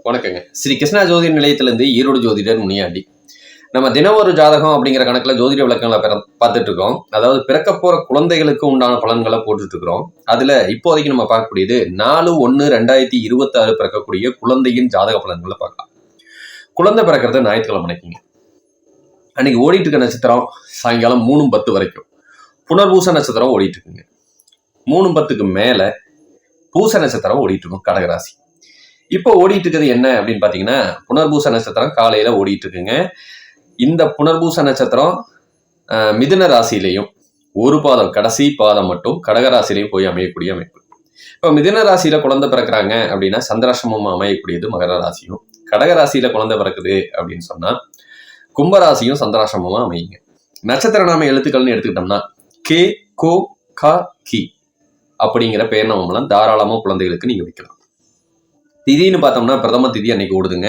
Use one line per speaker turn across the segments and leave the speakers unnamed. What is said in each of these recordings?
வணக்கங்க. ஸ்ரீ கிருஷ்ணா ஜோதிட நிலையத்திலிருந்து ஈரோடு ஜோதிடர் முனியாண்டி. நம்ம தினம் ஒரு ஜாதகம் அப்படிங்கிற கணக்குல ஜோதிட விளக்கங்களை பார்த்துட்டு இருக்கோம். அதாவது பிறக்க போற குழந்தைகளுக்கு உண்டான பலன்களை போட்டுட்டு இருக்கிறோம். அதுல இப்போதைக்கு நம்ம பார்க்கக்கூடியது 4/1/2026 பிறக்கக்கூடிய குழந்தையின் ஜாதக பலன்களை பார்க்கலாம். குழந்தை பிறக்கிறது ஞாயிற்றுக்கிழமை அன்னைக்குங்க. அன்னைக்கு ஓடிட்டு இருக்க நட்சத்திரம் சாயங்காலம் 3:10 வரைக்கும் புனர்பூச நட்சத்திரம் ஓடிட்டு இருக்குங்க. 3:10க்கு மேல பூச நட்சத்திரம் ஓடிட்டு இருக்கும் கடகராசி. இப்போ ஓடிட்டு இருக்கிறது என்ன அப்படின்னு பாத்தீங்கன்னா, புனர்பூச நட்சத்திரம் காலையில ஓடிட்டு இருக்குங்க. இந்த புனர்பூச நட்சத்திரம் மிதுன ராசியிலையும் ஒரு பாதம் கடைசி பாதம் மட்டும் கடகராசிலையும் போய் அமையக்கூடிய அமைப்பு. இப்போ மிதுன ராசியில குழந்தை பிறக்கிறாங்க அப்படின்னா சந்திராசிரமம் அமையக்கூடியது மகர ராசியும், கடகராசியில குழந்தை பிறக்குது அப்படின்னு சொன்னா கும்பராசியும் சந்திராசிரமமா அமையுங்க. நட்சத்திர நாம எழுத்துக்கள்னு எடுத்துக்கிட்டோம்னா கே கோ கா கி அப்படிங்கிற பேர் நாமெல்லாம் தாராளமா குழந்தைகளுக்கு நீங்க வைக்கலாம். திதின்னு பார்த்தோம்னா பிரதம திதி அன்னைக்கு ஓடுதுங்க.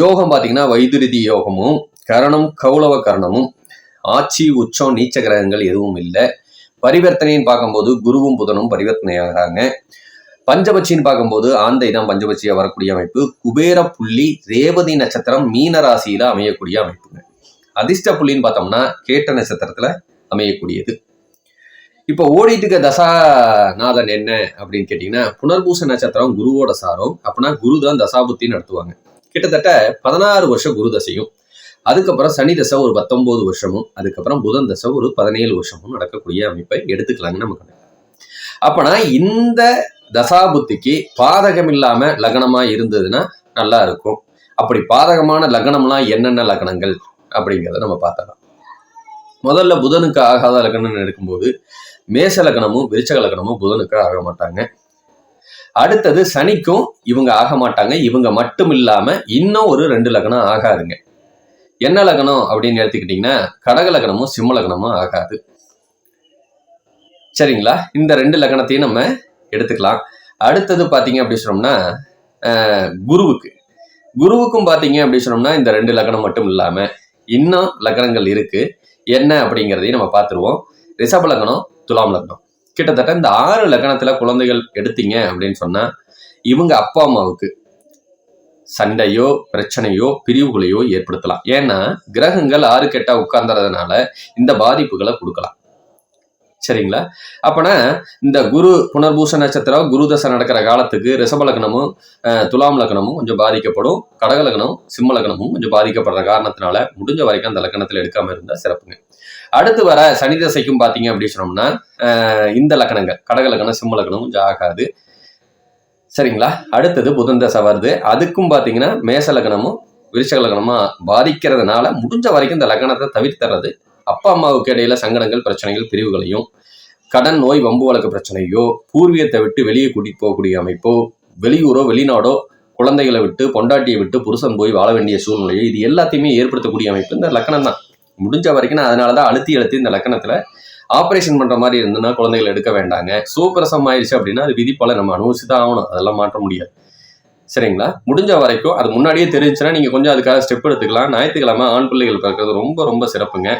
யோகம் பார்த்தீங்கன்னா வைதுரிதி யோகமும் கரணம் கௌளவ கரணமும் ஆட்சி உச்சம் நீச்ச கிரகங்கள் எதுவும் இல்லை. பரிவர்த்தனைன்னு பார்க்கும்போது குருவும் புதனும் பரிவர்த்தனையாகிறாங்க. பஞ்சபட்சின்னு பார்க்கும்போது ஆந்தை தான் பஞ்சபட்சியா வரக்கூடிய அமைப்பு. குபேர புள்ளி ரேவதி நட்சத்திரம் மீன ராசியில அமையக்கூடிய அமைப்புங்க. அதிர்ஷ்ட புள்ளின்னு பார்த்தோம்னா கேட்ட நட்சத்திரத்துல அமையக்கூடியது. இப்போ ஓடிட்டு இருக்க தசாநாதன் என்ன அப்படின்னு கேட்டீங்கன்னா புனர்பூச நட்சத்திரம் குருவோட சாரம். அப்படின்னா குரு தான் தசாபுத்தி நடத்துவாங்க. கிட்டத்தட்ட 16 வருஷம் குரு தசையும், அதுக்கப்புறம் சனி தசை ஒரு 19 வருஷமும், அதுக்கப்புறம் புதன் தசை ஒரு 17 வருஷமும் நடக்கக்கூடிய அமைப்பை எடுத்துக்கலாங்க நமக்கு. அப்பனா இந்த தசாபுத்திக்கு பாதகம் இல்லாம லக்னமா இருந்ததுன்னா நல்லா இருக்கும். அப்படி பாதகமான லக்னம்லாம் என்னென்ன லக்னங்கள் அப்படிங்கிறத நம்ம பார்த்தலாம். முதல்ல புதனுக்கு ஆகாத லக்னம்னு எடுக்கும்போது மேச லக்னமும் விருச்சக லக்னமும் புதனுக்கு ஆக மாட்டாங்க. அடுத்தது சனிக்கும் இவங்க ஆக மாட்டாங்க. இவங்க மட்டும் இல்லாம இன்னும் ஒரு 2 லக்னம் ஆகாதுங்க. என்ன லக்னம் அப்படின்னு எடுத்துக்கிட்டீங்கன்னா கடக லக்னமும் சிம்ம லக்னமும் ஆகாது. சரிங்களா? இந்த 2 லக்னத்தையும் நம்ம எடுத்துக்கலாம். அடுத்தது பாத்தீங்க அப்படி சொன்னோம்னா குருவுக்கும் பாத்தீங்க அப்படி சொன்னோம்னா இந்த 2 லக்னம் மட்டும் இல்லாம இன்னும் லக்னங்கள் இருக்கு. என்ன அப்படிங்கிறதையும் நம்ம பார்த்துருவோம். ரிஷப லக்னம், துலாம் லக்னம், கிட்டத்தட்ட இந்த 6 லக்னத்துல குழந்தைகள் எடுத்தீங்க அப்படின்னு சொன்னா இவங்க அப்பா அம்மாவுக்கு சண்டையோ பிரச்சனையோ பிரிவுகளையோ ஏற்படுத்தலாம். ஏன்னா கிரகங்கள் 6 கெட்டா உட்கார்ந்துறதுனால இந்த பாதிப்புகளை கொடுக்கலாம். சரிங்களா? அப்பனா இந்த குரு புனர்பூச நட்சத்திரம் குரு தசை நடக்கிற காலத்துக்கு ரிஷப லக்னமும் துலாம் லக்னமும் கொஞ்சம் பாதிக்கப்படும். கடக லக்னம் சிம்ம லக்னமும் கொஞ்சம் பாதிக்கப்படுற காரணத்தினால முடிஞ்ச வரைக்கும் அந்த லக்னத்துல எடுக்காம இருந்தா சிறப்புங்க. அடுத்து வர சனி தசைக்கும் பாத்தீங்க அப்படின்னு சொன்னோம்னா இந்த லக்னங்கள் கடக லக்னம் சிம்ம லக்னம் கொஞ்சம் ஆகாது. சரிங்களா? அடுத்தது புதன் தசை வருது. அதுக்கும் பாத்தீங்கன்னா மேச லக்னமும் விருச்சக லக்னமா பாதிக்கிறதுனால முடிஞ்ச வரைக்கும் இந்த லக்னத்தை தவிர்த்துறது. அப்பா அம்மாவுக்கு இடையில சங்கடங்கள் பிரச்சனைகள் பிரிவுகளையும் கடன் நோய் வம்பு வழக்கு பிரச்சனையோ பூர்வீகத்தை விட்டு வெளியே கூட்டிட்டு போகக்கூடிய அமைப்போ வெளியூரோ வெளிநாடோ குழந்தைகளை விட்டு பொண்டாட்டியை விட்டு புருஷன் போய் வாழ வேண்டிய சூழ்நிலையோ இது எல்லாத்தையுமே ஏற்படுத்தக்கூடிய அமைப்பு இந்த லக்னம் தான். முடிஞ்ச வரைக்கும் நான் அதனாலதான் அழுத்தி இந்த லக்னத்துல ஆப்ரேஷன் பண்ற மாதிரி இருந்ததுன்னா குழந்தைகளை எடுக்க வேண்டாங்க. சூப்பரசம் ஆயிடுச்சு அப்படின்னா அது விதிப்பால நம்ம அனுபவிச்சுதான் ஆகணும். அதெல்லாம் மாற்ற முடியாது. சரிங்களா? முடிஞ்ச வரைக்கும் அது முன்னாடியே தெரிஞ்சுன்னா நீங்க கொஞ்சம் அதுக்காக ஸ்டெப் எடுத்துக்கலாம். ஞாயிற்றுக்கிழமை ஆண் பிள்ளைகள் பிறக்கிறது ரொம்ப ரொம்ப சிறப்புங்க.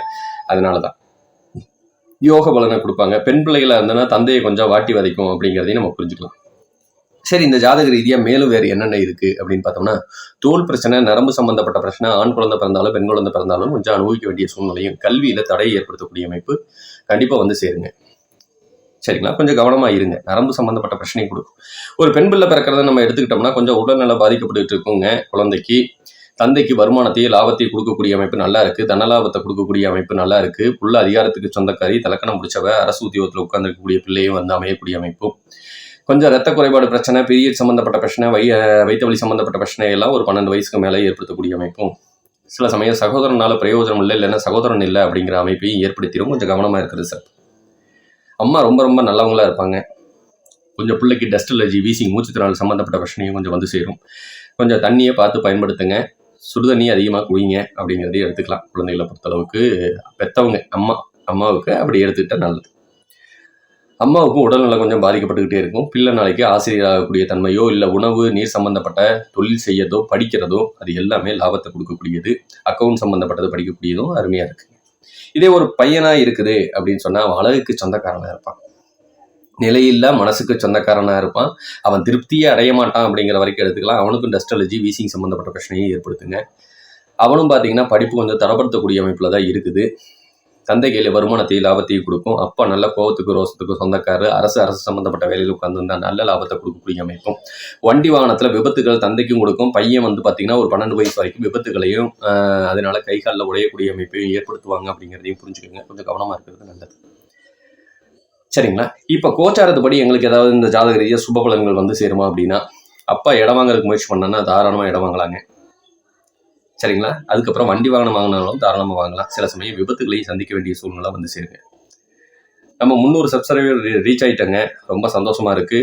அதனாலதான் யோக பலனை கொடுப்பாங்க. பெண் பிள்ளைகளா இருந்ததுன்னா தந்தையை கொஞ்சம் வாட்டி வதைக்கும் அப்படிங்கிறதையும் நம்ம புரிஞ்சுக்கலாம். சரி, இந்த ஜாதக ரீதியா மேலும் வேறு என்னென்ன இருக்கு அப்படின்னு பார்த்தோம்னா தோல் பிரச்சனை, நரம்பு சம்பந்தப்பட்ட பிரச்சனை, ஆண் குழந்தை பிறந்தாலும் பெண் குழந்தை பிறந்தாலும் கொஞ்சம் அனுபவிக்க வேண்டிய சூழ்நிலையும் கல்வியில தடையை ஏற்படுத்தக்கூடிய அமைப்பு கண்டிப்பா வந்து சேருங்க. சரிங்களா? கொஞ்சம் கவனமா இருங்க. நரம்பு சம்பந்தப்பட்ட பிரச்சனையும் கொடுக்கும். ஒரு பெண் பிள்ளை பிறக்கிறத நம்ம எடுத்துக்கிட்டோம்னா கொஞ்சம் உடல்நல பாதிக்கப்பட்டு இருக்குங்க. குழந்தைக்கு தந்தைக்கு வருமானத்தையும் லாபத்தையும் கொடுக்கக்கூடிய அமைப்பு நல்லா இருக்கு. தனலாபத்தை கொடுக்கக்கூடிய அமைப்பு நல்லா இருக்கு. புள்ள அதிகாரத்துக்கு சொந்தக்காரி, தலக்கணம் முடிச்சவ, அரசு உத்தியோகத்தில் உட்கார்ந்துருக்கக்கூடிய பிள்ளையும் வந்து அமையக்கூடிய அமைப்பும், கொஞ்சம் ரத்த குறைபாடு பிரச்சனை, பீரியட் சம்பந்தப்பட்ட பிரச்சனை, வயிற்று வலி சம்பந்தப்பட்ட பிரச்சனை எல்லாம் ஒரு 12 வயசுக்கு மேலே ஏற்படுத்தக்கூடிய அமைப்பும், சில சமயம் சகோதரனால பிரயோஜனம் இல்லை, இல்லைன்னா சகோதரன் இல்லை அப்படிங்கிற அமைப்பையும் ஏற்படுத்திடும். கொஞ்சம் கவனமா இருக்குது சார். அம்மா ரொம்ப ரொம்ப நல்லவங்களா இருப்பாங்க. கொஞ்சம் பிள்ளைக்கு டஸ்ட் அலர்ஜி, வீசிங், மூச்சுத்திறனால் சம்பந்தப்பட்ட பிரச்சனையும் கொஞ்சம் வந்து சேரும். கொஞ்சம் தண்ணியை பார்த்து பயன்படுத்துங்க. சுடுதண்ணி அதிகமாக குடிங்க அப்படிங்கிறதையும் எடுத்துக்கலாம். குழந்தைகளை பொறுத்தளவுக்கு பெற்றவங்க அம்மாவுக்கு அப்படி எடுத்துக்கிட்டா நல்லது. அம்மாவுக்கும் உடல்நலம் கொஞ்சம் பாதிக்கப்பட்டுக்கிட்டே இருக்கும். பிள்ளை நாளைக்கு ஆசிரியர் ஆகக்கூடிய தன்மையோ இல்லை உணவு நீர் சம்பந்தப்பட்ட தொழில் செய்யறதோ படிக்கிறதோ அது எல்லாமே லாபத்தை கொடுக்கக்கூடியது. அக்கௌண்ட் சம்பந்தப்பட்டது படிக்கக்கூடியதும் அருமையா இருக்கு. இதே ஒரு பையனா இருக்குது அப்படின்னு சொன்னா அவன் அழகுக்கு சொந்தக்காரனா இருப்பான். நிலையில்லா மனசுக்கு சொந்தக்காரனாக இருப்பான். அவன் திருப்தியே அடைய மாட்டான் அப்படிங்கிற வரைக்கும் எடுத்துக்கலாம். அவனுக்கும் டஸ்ட் அலர்ஜி, வீசிங் சம்மந்தப்பட்ட பிரச்சனையை ஏற்படுத்துங்க. அவனும் பார்த்தீங்கன்னா படிப்பு கொஞ்சம் தடப்படுத்தக்கூடிய அமைப்பில் தான் இருக்குது. தந்தை கையில் வருமானத்தையும் லாபத்தையும் கொடுக்கும். அப்பா நல்ல கோபத்துக்கு ரோசத்துக்கு சொந்தக்காரர். அரசு சம்மந்தப்பட்ட வேலையில் உட்காந்துருந்தா நல்ல லாபத்தை கொடுக்கக்கூடிய அமைப்பும். வண்டி வாகனத்தில் விபத்துகள் தந்தைக்கும் கொடுக்கும். பையன் வந்து பார்த்தீங்கன்னா ஒரு 12 வயசு வரைக்கும் விபத்துகளையும் அதனால கை காலில் உடையக்கூடிய அமைப்பையும் ஏற்படுத்துவாங்க அப்படிங்கிறதையும் புரிஞ்சுக்கோங்க. கொஞ்சம் கவனமாக இருக்கிறது நல்லது. சரிங்களா? இப்போ கோச்சாரத்துப்படி எங்களுக்கு ஏதாவது இந்த ஜாதக ரீதியாக சுப பலன்கள் வந்து சேருமா அப்படின்னா, அப்பா இடம் வாங்குறதுக்கு முயற்சி பண்ணான்னா தாராளமாக இடம் வாங்கலாங்க. சரிங்களா? அதுக்கப்புறம் வண்டி வாகனம் வாங்கினாலும் தாராளமாக வாங்கலாம். சில சமயம் விபத்துகளையும் சந்திக்க வேண்டிய சூழ்நிலை வந்து சேருங்க. நம்ம 300 சப்ஸ்கிரைபர் ரீச் ஆகிட்டோங்க. ரொம்ப சந்தோஷமா இருக்கு.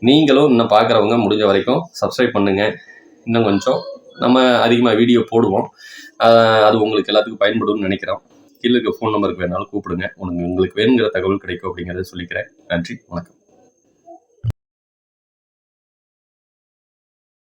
நீங்களும் இன்னும் பார்க்குறவங்க முடிஞ்ச வரைக்கும் சப்ஸ்கிரைப் பண்ணுங்க. இன்னும் கொஞ்சம் நம்ம அதிகமாக வீடியோ போடுவோம். அது உங்களுக்கு எல்லாத்துக்கும் பயன்படும்னு நினைக்கிறோம். கீழே இருக்க ஃபோன் நம்பருக்கு வேணாலும் கூப்பிடுங்க. உங்களுக்கு வேணுங்கிற தகவல் கிடைக்கும் அப்படிங்கிறத சொல்லிக்கிறேன். நன்றி, வணக்கம்.